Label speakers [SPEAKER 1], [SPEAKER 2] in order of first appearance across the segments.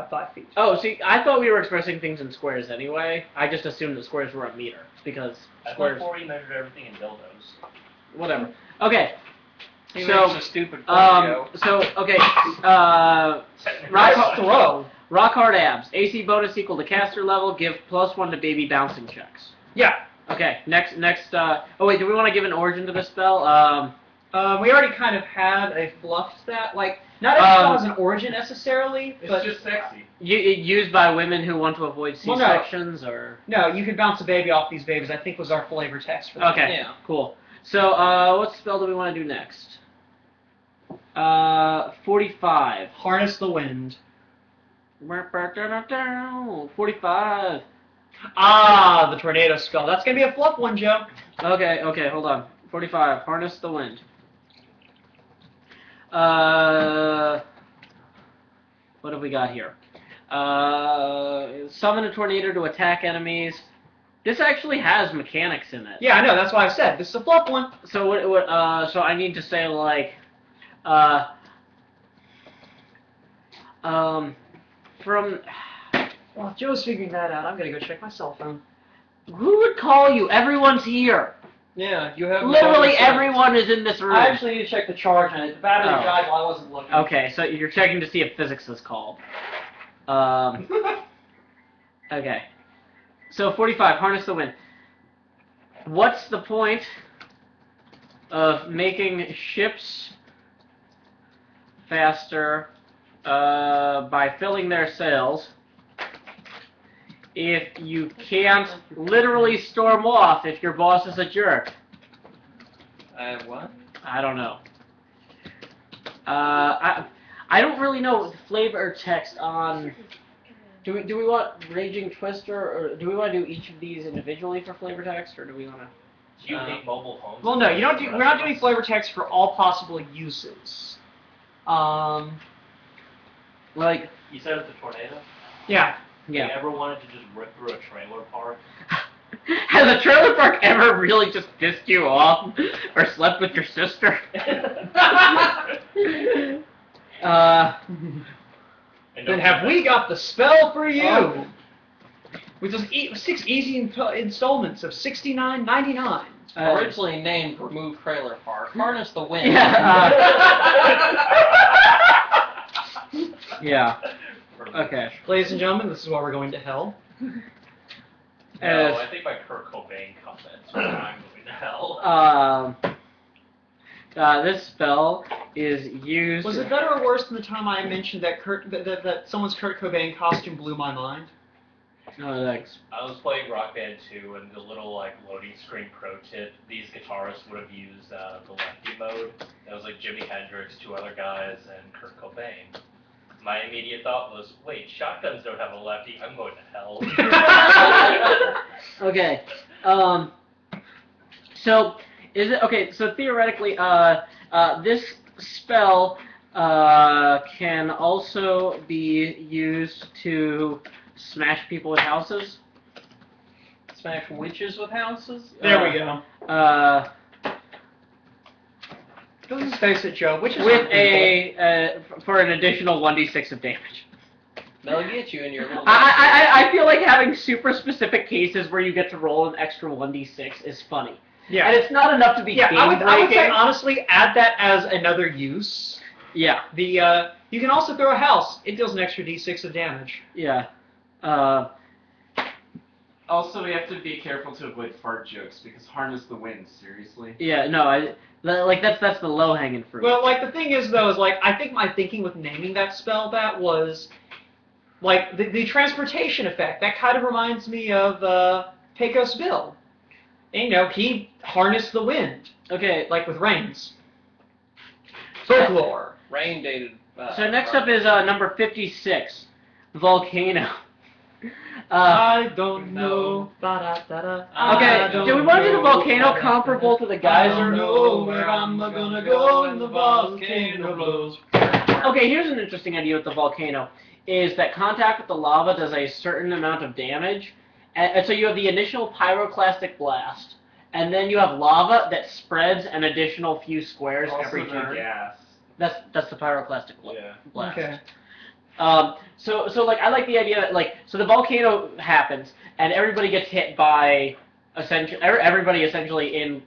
[SPEAKER 1] about 5 feet.
[SPEAKER 2] Oh, see, I thought we were expressing things in squares anyway. I just assumed that squares were a meter because squares.
[SPEAKER 3] I thought 40 measured everything in dildos.
[SPEAKER 2] Whatever. Okay.
[SPEAKER 4] He
[SPEAKER 2] So,
[SPEAKER 4] makes a stupid point,
[SPEAKER 2] rock hard abs. AC bonus equal to caster level. Give +1 to baby bouncing checks.
[SPEAKER 1] Yeah.
[SPEAKER 2] Okay. Next. Oh wait, do we want to give an origin to this spell?
[SPEAKER 1] We already kind of had a fluff stat. Like, not every spell has an origin necessarily.
[SPEAKER 3] It's just sexy.
[SPEAKER 2] Used by women who want to avoid C-sections, or
[SPEAKER 1] no, you can bounce a baby off these babies. I think was our flavor text for that.
[SPEAKER 2] okay.
[SPEAKER 4] Yeah.
[SPEAKER 2] Cool. So, what spell do we want to do next? 45.
[SPEAKER 1] Harness the wind.
[SPEAKER 2] 45.
[SPEAKER 1] Ah, the tornado spell. That's gonna be a fluff one, Joe.
[SPEAKER 2] Okay, hold on. 45. Harness the wind. What have we got here? Summon a tornado to attack enemies. This actually has mechanics in it.
[SPEAKER 1] Yeah, I know. That's why I said this is a fluff one.
[SPEAKER 2] So so I need to say like, from.
[SPEAKER 1] While Joe's figuring that out, I'm gonna go check my cell phone.
[SPEAKER 2] Who would call you? Everyone's here.
[SPEAKER 4] Yeah, you have...
[SPEAKER 2] Literally everyone is in this room.
[SPEAKER 1] I actually need to check the charge on it. The battery died while I wasn't looking.
[SPEAKER 2] Okay, so you're checking to see if physics is called. Okay. So 45, harness the wind. What's the point of making ships faster by filling their sails if you can't literally storm off if your boss is a jerk?
[SPEAKER 4] What?
[SPEAKER 2] I don't know. I don't really know flavor text on. Do we want Raging Twister, or do we want to do each of these individually for flavor text, or do we want to?
[SPEAKER 3] Do you hate mobile homes?
[SPEAKER 1] Well, no, you don't. We're not doing flavor text for all possible uses.
[SPEAKER 2] Like.
[SPEAKER 3] You said it's a tornado?
[SPEAKER 1] Yeah.
[SPEAKER 2] Yeah.
[SPEAKER 3] You ever wanted to just rip through a trailer park?
[SPEAKER 2] Has a trailer park ever really just pissed you off, or slept with your sister?
[SPEAKER 1] Then have we got the spell for you? With just 6 easy installments of $69.99.
[SPEAKER 4] Originally named Remove Trailer Park. Harness the wind.
[SPEAKER 2] Yeah. Yeah. Okay.
[SPEAKER 1] Ladies and gentlemen, this is why we're going to hell.
[SPEAKER 3] No, I think my Kurt Cobain comments were I'm going to hell.
[SPEAKER 2] This spell is used.
[SPEAKER 1] Was it better or worse than the time I mentioned that that someone's Kurt Cobain costume blew my mind?
[SPEAKER 2] Oh, thanks.
[SPEAKER 3] I was playing Rock Band 2, and the little loading screen pro tip, these guitarists would have used the lefty mode. It was like Jimi Hendrix, 2 other guys, and Kurt Cobain. My immediate thought was, wait, shotguns don't have a lefty, I'm going to hell.
[SPEAKER 2] Okay. So is it okay? So theoretically, this spell can also be used to smash people with houses.
[SPEAKER 4] Smash witches with houses?
[SPEAKER 1] There we go. Let's face it, Joe. Which is
[SPEAKER 2] with for an additional 1d6 of damage.
[SPEAKER 4] They'll get you in your little...
[SPEAKER 2] I feel like having super specific cases where you get to roll an extra 1d6 is funny.
[SPEAKER 1] Yeah.
[SPEAKER 2] And it's not enough to be game
[SPEAKER 1] I would say,
[SPEAKER 2] breaking.
[SPEAKER 1] honestly, add that as another use.
[SPEAKER 2] Yeah.
[SPEAKER 1] You can also throw a house. It deals an extra d6 of damage.
[SPEAKER 2] Yeah.
[SPEAKER 5] Also, we have to be careful to avoid fart jokes, because harness the wind, seriously.
[SPEAKER 2] Yeah, no, that's the low-hanging fruit.
[SPEAKER 1] Well, the thing is, though, is, I think my thinking with naming that spell that was, the transportation effect. That kind of reminds me of, Pecos Bill. And, he harnessed the wind.
[SPEAKER 2] Okay.
[SPEAKER 1] With rains. Folklore.
[SPEAKER 4] Rain dated...
[SPEAKER 2] so next up is, number 56. Volcano.
[SPEAKER 1] I don't know.
[SPEAKER 2] Okay, do we want to do the volcano comparable to the geyser?
[SPEAKER 1] I don't know where I'm gonna go when the volcano blows.
[SPEAKER 2] Okay, here's an interesting idea with the volcano, is that contact with the lava does a certain amount of damage, and so you have the initial pyroclastic blast, and then you have lava that spreads an additional few squares every turn.
[SPEAKER 5] Gas.
[SPEAKER 2] That's the pyroclastic blast.
[SPEAKER 1] Okay.
[SPEAKER 2] So like I like the idea that like so the volcano happens and everybody gets hit by everybody essentially in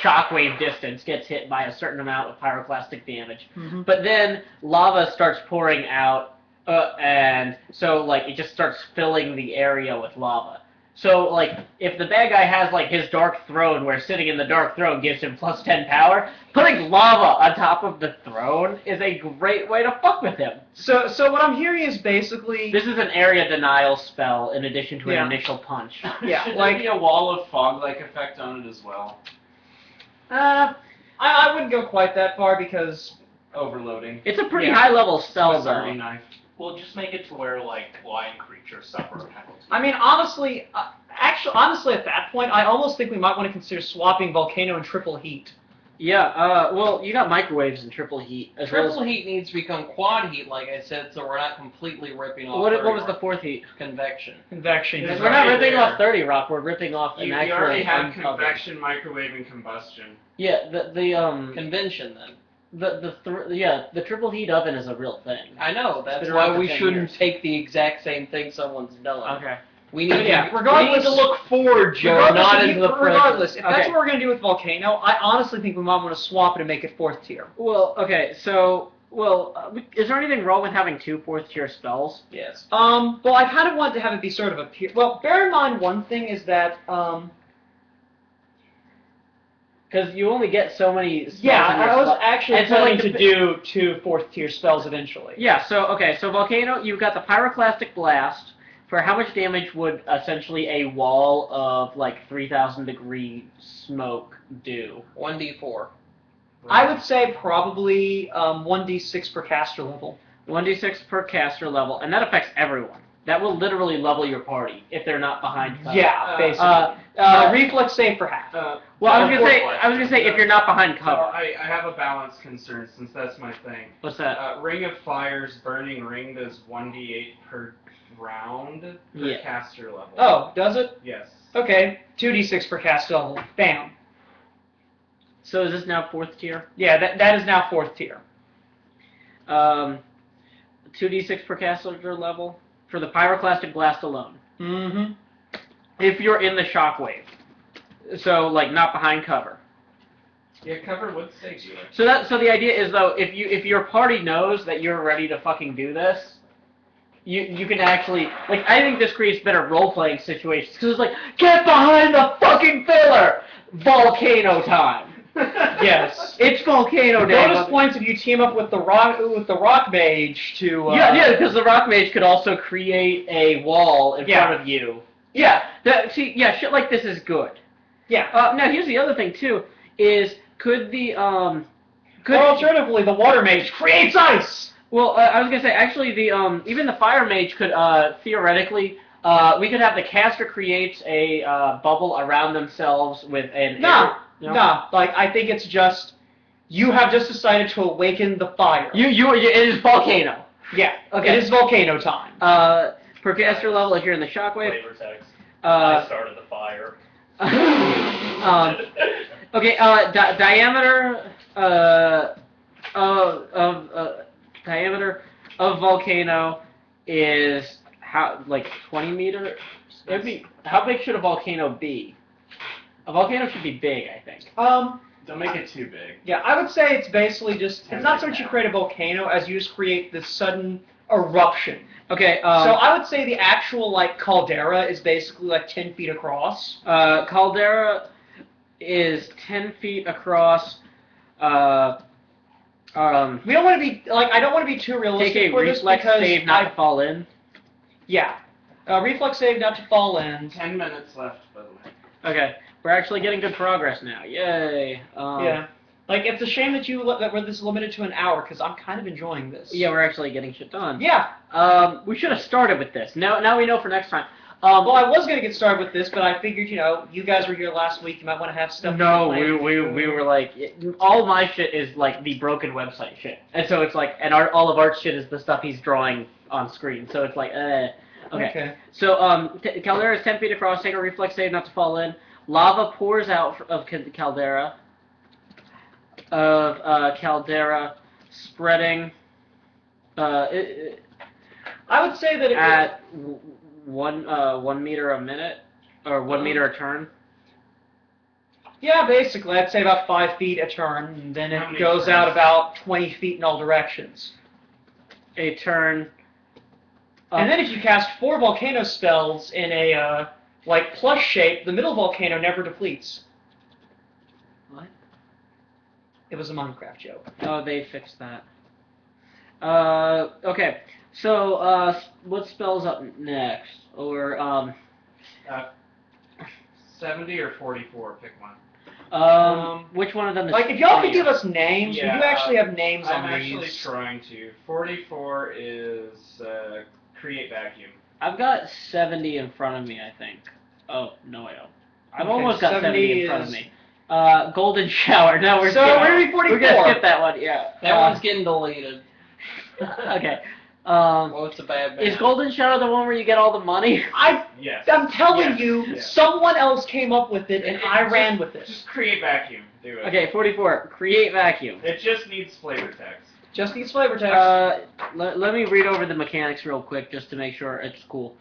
[SPEAKER 2] shockwave distance gets hit by a certain amount of pyroclastic damage.
[SPEAKER 1] Mm-hmm.
[SPEAKER 2] But then lava starts pouring out, and so like it just starts filling the area with lava. So like if the bad guy has like his dark throne, where sitting in the dark throne gives him +10 power, putting lava on top of the throne is a great way to fuck with him.
[SPEAKER 1] So what I'm hearing is basically
[SPEAKER 2] This is an area denial spell in addition to
[SPEAKER 1] Yeah.
[SPEAKER 2] an initial punch.
[SPEAKER 1] Yeah,
[SPEAKER 5] Should
[SPEAKER 1] like-
[SPEAKER 5] there be a wall of fog-like effect on it as well?
[SPEAKER 1] I wouldn't go quite that far because
[SPEAKER 5] Overloading.
[SPEAKER 2] It's a pretty
[SPEAKER 1] Yeah.
[SPEAKER 2] high level spell
[SPEAKER 5] Swiss Army
[SPEAKER 2] though.
[SPEAKER 5] knife.
[SPEAKER 3] Well, just make it to where like blind creatures suffer a penalty.
[SPEAKER 1] I mean honestly, honestly at that point I almost think we might want to consider swapping volcano and triple heat.
[SPEAKER 2] Yeah, well, you got microwaves and triple heat as well
[SPEAKER 4] Triple
[SPEAKER 2] as...
[SPEAKER 4] heat needs to become quad heat, like I said, so we're not completely ripping off.
[SPEAKER 2] What
[SPEAKER 4] 30
[SPEAKER 2] was the
[SPEAKER 4] rock.
[SPEAKER 2] fourth heat?
[SPEAKER 4] Convection?
[SPEAKER 1] Convection.
[SPEAKER 5] It's
[SPEAKER 2] We're not
[SPEAKER 5] already
[SPEAKER 2] ripping
[SPEAKER 5] there.
[SPEAKER 2] off 30 rock, we're ripping off an
[SPEAKER 5] You
[SPEAKER 2] actual
[SPEAKER 5] already have
[SPEAKER 2] uncovered.
[SPEAKER 5] convection, microwave, and combustion.
[SPEAKER 2] Yeah, the
[SPEAKER 4] Convention, then.
[SPEAKER 2] the triple heat oven is a real thing.
[SPEAKER 4] I know, that's
[SPEAKER 2] been
[SPEAKER 4] why
[SPEAKER 2] around for
[SPEAKER 4] we
[SPEAKER 2] 10
[SPEAKER 4] shouldn't
[SPEAKER 2] years.
[SPEAKER 4] take the exact same thing someone's done.
[SPEAKER 2] Okay.
[SPEAKER 4] We
[SPEAKER 1] But
[SPEAKER 4] need,
[SPEAKER 1] yeah,
[SPEAKER 4] to, we
[SPEAKER 1] regardless-
[SPEAKER 4] need to look forward, Joe,
[SPEAKER 1] Regardless,
[SPEAKER 4] not
[SPEAKER 1] if
[SPEAKER 4] into
[SPEAKER 1] you-
[SPEAKER 4] the
[SPEAKER 1] regardless,
[SPEAKER 4] present.
[SPEAKER 1] if that's
[SPEAKER 2] Okay.
[SPEAKER 1] what we're gonna do with volcano, I honestly think we might want to swap it and make it 4th tier.
[SPEAKER 2] Well, okay, so, is there anything wrong with having 2 4th tier spells?
[SPEAKER 4] Yes.
[SPEAKER 1] Well, I kind of want to have it be sort of a peer. Well, bear in mind one thing is that,
[SPEAKER 2] Because you only get so many spells
[SPEAKER 1] yeah,
[SPEAKER 2] in your
[SPEAKER 1] I was
[SPEAKER 2] spell-
[SPEAKER 1] actually
[SPEAKER 2] and so,
[SPEAKER 1] planning
[SPEAKER 2] like,
[SPEAKER 1] to do 2 4th tier spells eventually.
[SPEAKER 2] Yeah, so Volcano, you've got the Pyroclastic Blast. For how much damage would essentially a wall of like 3,000 degree smoke do?
[SPEAKER 4] 1d4.
[SPEAKER 1] I would say probably 1d6 per caster level.
[SPEAKER 2] 1d6 per caster level, and that affects everyone. That will literally level your party if they're not behind cover.
[SPEAKER 1] Yeah, basically. Reflex save for half.
[SPEAKER 2] Well, I was gonna say if you're not behind
[SPEAKER 5] So
[SPEAKER 2] cover.
[SPEAKER 5] I have a balance concern since that's my thing.
[SPEAKER 2] What's that?
[SPEAKER 5] Ring of Fire's Burning Ring does 1d8 per round per
[SPEAKER 2] Yeah.
[SPEAKER 5] caster level.
[SPEAKER 1] Oh, does it?
[SPEAKER 5] Yes.
[SPEAKER 1] Okay, 2d6 per caster level. Bam.
[SPEAKER 2] So is this now 4th tier?
[SPEAKER 1] Yeah, that is now 4th tier.
[SPEAKER 2] 2d6 per caster level for the Pyroclastic Blast alone.
[SPEAKER 1] Mm-hmm.
[SPEAKER 2] If you're in the shockwave, so like not behind cover.
[SPEAKER 5] Yeah, cover would save you.
[SPEAKER 2] So the idea is though, if your party knows that you're ready to fucking do this, you can actually like I think this creates better role playing situations because it's like get behind the fucking pillar, volcano time.
[SPEAKER 1] Yes.
[SPEAKER 2] It's volcano day.
[SPEAKER 1] Bonus points if you team up with the rock mage to.
[SPEAKER 2] Yeah, because the rock mage could also create a wall in
[SPEAKER 1] Yeah.
[SPEAKER 2] front of you. Yeah, shit like this is good.
[SPEAKER 1] Yeah.
[SPEAKER 2] Now here's the other thing too: is could
[SPEAKER 1] Or alternatively, the water mage creates ice.
[SPEAKER 2] Well, I was gonna say actually the even the fire mage could theoretically we could have the caster creates a bubble around themselves with an
[SPEAKER 1] No.
[SPEAKER 2] No?
[SPEAKER 1] Like I think it's just you have just decided to awaken the fire.
[SPEAKER 2] it is volcano.
[SPEAKER 1] Yeah.
[SPEAKER 2] Okay.
[SPEAKER 1] It is volcano time.
[SPEAKER 2] Per caster level if you're in the shockwave.
[SPEAKER 3] Flavor text. I started the fire.
[SPEAKER 2] Okay, diameter diameter of volcano is like 20 meters. How big should a volcano be? A volcano should be big, I think.
[SPEAKER 5] Don't make it too big.
[SPEAKER 1] Yeah, I would say it's basically just it's not so much you create a volcano as you just create this sudden eruption.
[SPEAKER 2] Okay,
[SPEAKER 1] So I would say the actual like caldera is basically like 10 feet across.
[SPEAKER 2] caldera is 10 feet across.
[SPEAKER 1] We don't want to be like I don't want to be too
[SPEAKER 2] Take
[SPEAKER 1] realistic
[SPEAKER 2] a
[SPEAKER 1] for this
[SPEAKER 2] reflex
[SPEAKER 1] because
[SPEAKER 2] save not to fall in.
[SPEAKER 1] yeah, reflex save not to fall in.
[SPEAKER 5] 10 minutes left, by the way.
[SPEAKER 2] Okay, we're actually getting good progress now. Yay.
[SPEAKER 1] Yeah, like it's a shame that that we're this limited to an hour because I'm kind of enjoying this.
[SPEAKER 2] Yeah, we're actually getting shit done.
[SPEAKER 1] Yeah.
[SPEAKER 2] We should have started with this. Now we know for next time.
[SPEAKER 1] Well, I was gonna get started with this, but I figured you guys were here last week. You might want to have stuff.
[SPEAKER 2] No,
[SPEAKER 1] planned.
[SPEAKER 2] we were like all my shit is like the broken website shit, and so it's like all of Art's shit is the stuff he's drawing on screen. So it's like okay. So caldera is 10 feet across. Take a reflex save not to fall in. Lava pours out of caldera. Caldera, spreading
[SPEAKER 1] I would say that
[SPEAKER 2] At 1 meter a minute, or 1 meter a turn.
[SPEAKER 1] Yeah, basically, I'd say about 5 feet a turn, and then
[SPEAKER 5] How
[SPEAKER 1] it
[SPEAKER 5] many
[SPEAKER 1] goes out
[SPEAKER 5] turns?
[SPEAKER 1] about 20 feet in all directions.
[SPEAKER 2] A turn.
[SPEAKER 1] And then if you cast 4 volcano spells in a like plus shape, the middle volcano never depletes.
[SPEAKER 2] What?
[SPEAKER 1] It was a Minecraft joke.
[SPEAKER 2] Oh, they fixed that. Okay. So, what spells up next? Or
[SPEAKER 5] 70 or 44, pick one.
[SPEAKER 2] which one of them is
[SPEAKER 1] Like, if y'all could
[SPEAKER 2] funnier?
[SPEAKER 1] give us names, we
[SPEAKER 5] Yeah,
[SPEAKER 1] do actually have names
[SPEAKER 5] I'm
[SPEAKER 1] on
[SPEAKER 5] actually
[SPEAKER 1] these.
[SPEAKER 5] trying to. 44 is create vacuum.
[SPEAKER 2] I've got 70 in front of me, I think. Oh, no, I don't. I've
[SPEAKER 1] Okay,
[SPEAKER 2] almost got 70 in front of
[SPEAKER 1] is-
[SPEAKER 2] me. Golden shower. No, we're
[SPEAKER 1] So
[SPEAKER 2] skipping.
[SPEAKER 1] we're gonna be 44.
[SPEAKER 2] We're gonna skip that one. Yeah.
[SPEAKER 4] That one's getting deleted.
[SPEAKER 2] Okay.
[SPEAKER 4] Well, it's a bad man.
[SPEAKER 2] Is Golden Shower the one where you get all the money?
[SPEAKER 5] Yes.
[SPEAKER 1] I'm telling
[SPEAKER 5] Yes,
[SPEAKER 1] you,
[SPEAKER 5] yes.
[SPEAKER 1] someone else came up with it, and I ran with it.
[SPEAKER 5] Just create vacuum. Do it.
[SPEAKER 2] Okay, 44. Create vacuum.
[SPEAKER 5] It just needs flavor text.
[SPEAKER 1] Just needs flavor text.
[SPEAKER 2] Let me read over the mechanics real quick just to make sure it's cool.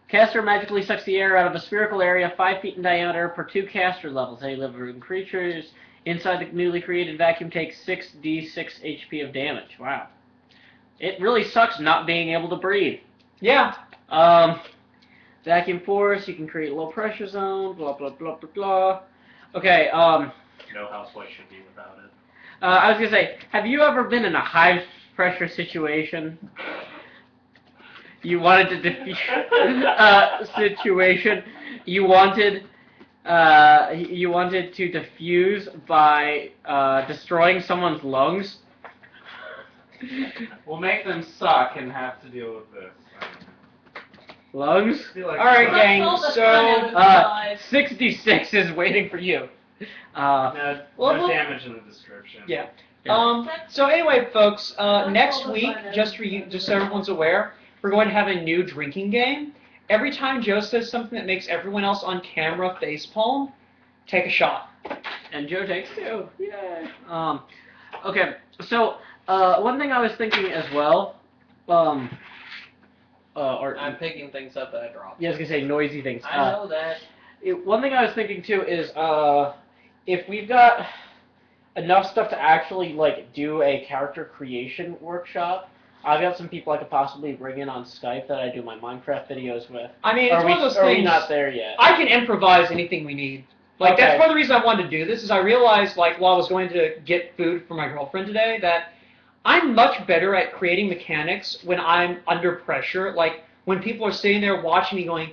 [SPEAKER 2] Caster magically sucks the air out of a spherical area 5 feet in diameter per 2 caster levels. Any living creatures inside the newly created vacuum take 6d6 HP of damage. Wow. It really sucks not being able to breathe.
[SPEAKER 1] Yeah.
[SPEAKER 2] Vacuum force, you can create low pressure zone, blah blah blah blah blah. Okay,
[SPEAKER 3] No housewife should be without it.
[SPEAKER 2] I was gonna say, have you ever been in a high pressure situation? You wanted to defuse situation. You wanted to defuse by destroying someone's lungs.
[SPEAKER 5] We'll make them suck and have to deal with this.
[SPEAKER 2] Lungs.
[SPEAKER 5] Feel like-
[SPEAKER 1] All right,
[SPEAKER 6] Let's
[SPEAKER 1] gang.
[SPEAKER 6] roll the
[SPEAKER 1] So,
[SPEAKER 6] fun out of
[SPEAKER 2] 66 is waiting for you.
[SPEAKER 5] No,
[SPEAKER 1] Well,
[SPEAKER 5] no
[SPEAKER 1] well-
[SPEAKER 5] damage in the description.
[SPEAKER 1] yeah.
[SPEAKER 2] Yeah.
[SPEAKER 1] So anyway, folks, next
[SPEAKER 6] roll the
[SPEAKER 1] week,
[SPEAKER 6] fun out.
[SPEAKER 1] just so everyone's aware, we're going to have a new drinking game. Every time Joe says something that makes everyone else on camera facepalm, take a shot.
[SPEAKER 2] And Joe takes 2. Yay. Okay, so one thing I was thinking as well, or
[SPEAKER 4] I'm picking things up that I dropped.
[SPEAKER 2] yeah, I was gonna say noisy things.
[SPEAKER 4] I know that.
[SPEAKER 2] One thing I was thinking too is if we've got enough stuff to actually like do a character creation workshop, I've got some people I could possibly bring in on Skype that I do my Minecraft videos with.
[SPEAKER 1] I mean, it's one of those
[SPEAKER 2] are we
[SPEAKER 1] things.
[SPEAKER 2] not there yet?
[SPEAKER 1] I can improvise anything we need. Like,
[SPEAKER 2] Okay.
[SPEAKER 1] that's part of the reason I wanted to do this, is I realized, like, while I was going to get food for my girlfriend today, that I'm much better at creating mechanics when I'm under pressure. Like, when people are sitting there watching me going,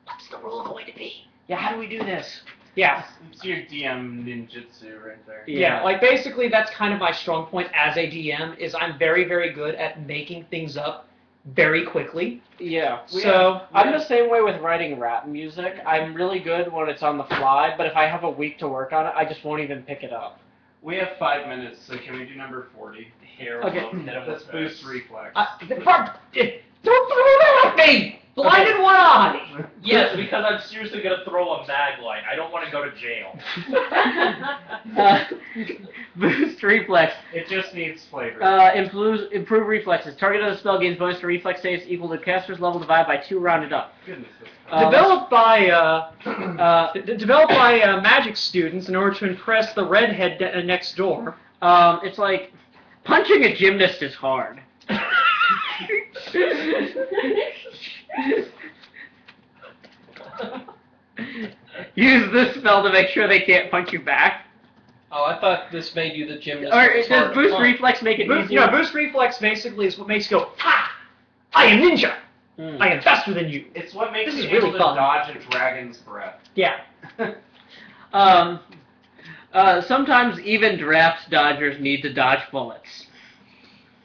[SPEAKER 1] what's the rule going to be? Yeah, how do we do this? Yeah.
[SPEAKER 5] It's your DM ninjutsu right there.
[SPEAKER 1] Yeah, like, basically, that's kind of my strong point as a DM, is I'm very, very good at making things up very quickly.
[SPEAKER 2] Yeah.
[SPEAKER 1] So,
[SPEAKER 2] I'm the same way with writing rap music. I'm really good when it's on the fly, but if I have a week to work on it, I just won't even pick it up.
[SPEAKER 5] We have 5 minutes, so can we do number 40?
[SPEAKER 3] Here,
[SPEAKER 2] Okay.
[SPEAKER 3] we'll hit him
[SPEAKER 5] Let's
[SPEAKER 3] with
[SPEAKER 5] boost
[SPEAKER 3] this.
[SPEAKER 5] reflex.
[SPEAKER 1] Don't throw that at me! Blinded one eye!
[SPEAKER 3] Yes, because I'm seriously gonna throw a mag light. I don't want to go to jail.
[SPEAKER 2] Boost reflex.
[SPEAKER 5] It just needs flavor.
[SPEAKER 2] Improve reflexes. Target of the spell gains bonus to reflex saves equal to caster's level divided by 2 rounded up.
[SPEAKER 5] Goodness, this
[SPEAKER 1] Developed by magic students in order to impress the redhead next door.
[SPEAKER 2] It's like punching a gymnast is hard. Use this spell to make sure they can't punch you back.
[SPEAKER 4] Oh, I thought this made you the gymnast.
[SPEAKER 2] Or
[SPEAKER 4] It's hard
[SPEAKER 2] does
[SPEAKER 4] to
[SPEAKER 2] boost
[SPEAKER 4] punch.
[SPEAKER 2] reflex make it
[SPEAKER 1] Boost,
[SPEAKER 2] easier?
[SPEAKER 1] boost reflex basically is what makes you go, ha! I am ninja!
[SPEAKER 2] Mm.
[SPEAKER 1] I am faster than you.
[SPEAKER 5] It's what makes
[SPEAKER 1] This
[SPEAKER 5] you
[SPEAKER 1] is really
[SPEAKER 5] able
[SPEAKER 1] fun.
[SPEAKER 5] to dodge a dragon's breath.
[SPEAKER 1] Yeah.
[SPEAKER 2] Sometimes even draft dodgers need to dodge bullets.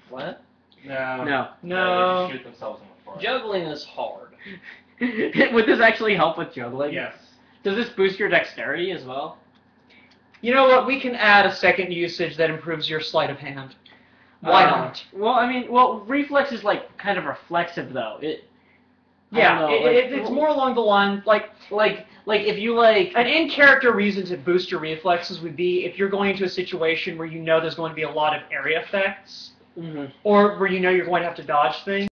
[SPEAKER 4] What?
[SPEAKER 5] No.
[SPEAKER 2] No.
[SPEAKER 1] No.
[SPEAKER 3] They just shoot themselves in the foot.
[SPEAKER 4] Juggling is hard.
[SPEAKER 2] Would this actually help with juggling?
[SPEAKER 5] Yes.
[SPEAKER 2] Does this boost your dexterity as well?
[SPEAKER 1] You know what? We can add a second usage that improves your sleight of hand. Why not?
[SPEAKER 2] Well, I mean, reflex is like kind of reflexive though. I
[SPEAKER 1] Yeah,
[SPEAKER 2] don't know,
[SPEAKER 1] it's more along the line, like
[SPEAKER 2] if you like.
[SPEAKER 1] an in-character reason to boost your reflexes would be if you're going into a situation where you know there's going to be a lot of area effects.
[SPEAKER 2] Mm-hmm.
[SPEAKER 1] or where you know you're going to have to dodge things.